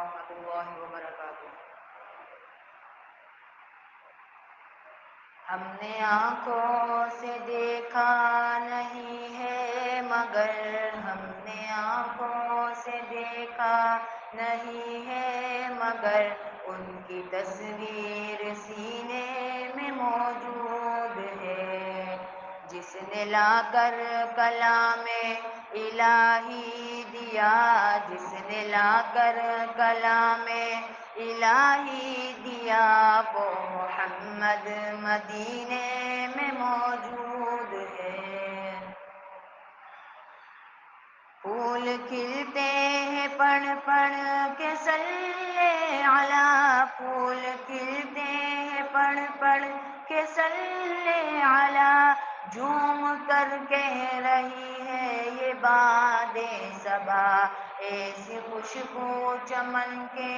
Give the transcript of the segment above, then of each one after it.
ورحمۃ اللہ وبرکاتہ۔ ہم نے آنکھوں سے دیکھا نہیں ہے مگر، ہم نے آنکھوں سے دیکھا نہیں ہے مگر، ان کی تصویر سینے میں موجود ہے۔ جس نے لا کر کلام الہی دیا، جس نے لا کر کلام الہی دیا، وہ محمد مدینے میں موجود ہے۔ پھول کھلتے ہیں پڑھ پڑھ کے صلی علی، پھول کھلتے ہیں پڑھ پڑھ کے صلی علی، جھوم کر کہہ رہی ہے یہ باد صبا، ایسی خوشبو چمن کے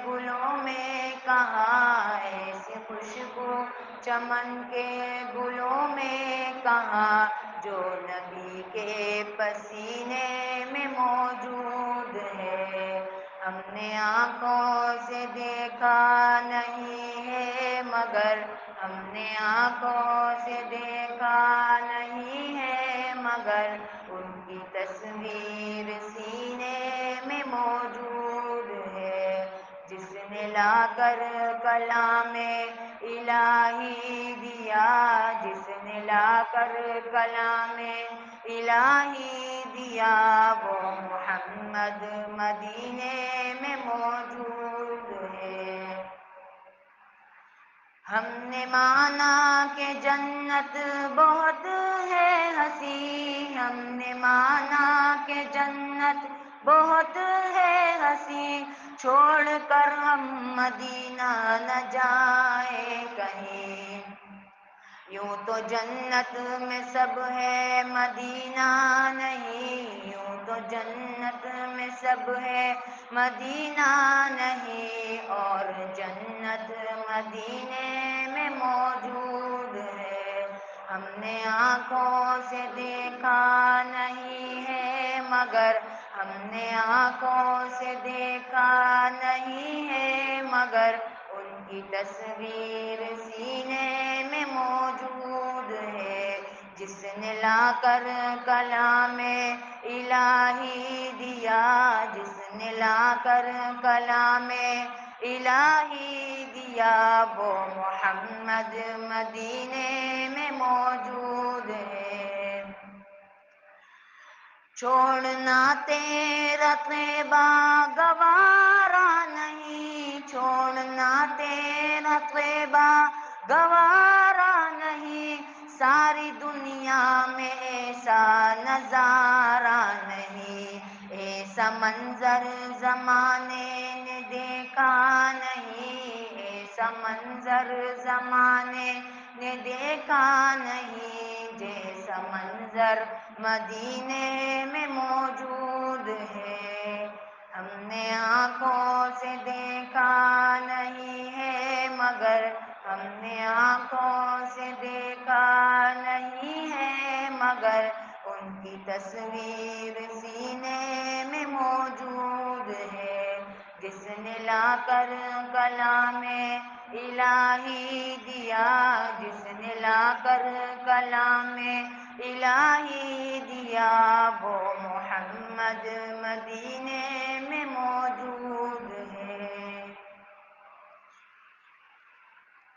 گلوں میں کہاں، ایسی خوشبو چمن کے گلوں میں کہاں، جو نبی کے پسینے میں موجود ہے۔ ہم نے آنکھوں سے دیکھا نہیں ہے مگر، ہم نے آنکھوں سے دیکھا نہیں ہے مگر، ان کی تصویر سینے میں موجود ہے۔ جس نے لا کر کلام الہی دیا، جس نے لا کر کلام الہی دیا، وہ محمد مدینے میں موجود ہے۔ ہم نے مانا کہ جنت بہت ہے حسین، ہم نے مانا کہ جنت بہت ہے حسین، چھوڑ کر ہم مدینہ نہ جائیں کہیں۔ یوں تو جنت میں سب ہے مدینہ نہیں، یوں تو جنت میں سب ہے مدینہ نہیں، اور جنت مدینے میں موجود ہے۔ ہم نے آنکھوں سے دیکھا نہیں ہے مگر، ہم نے آنکھوں سے دیکھا نہیں ہے مگر، ان کی تصویر سینے میں موجود ہے۔ جس نے لا کر کلام الہی دیا، جس نے لا کر کلام الہی دیا، وہ محمد مدینے میں موجود ہے۔ چھوڑنا تیرا طیبہ گوارا نہیں، چھوڑنا تیرا طیبہ گوارا نہیں، ساری دنیا میں ایسا نظارہ نہیں، ایسا منظر زمانے نے دیکھا نہیں، ایسا منظر زمانے نے دیکھا نہیں، جیسا منظر مدینے میں موجود ہے۔ ہم نے آنکھوں سے دیکھا نہیں ہے مگر، ہم نے آنکھوں سے دیکھا نہیں ہے مگر، ان کی تصویر سینے میں موجود ہے۔ جس نے لا کر کلام الہی دیا، جس نے لا کر کلام الہی دیا، وہ محمد مدینے میں موجود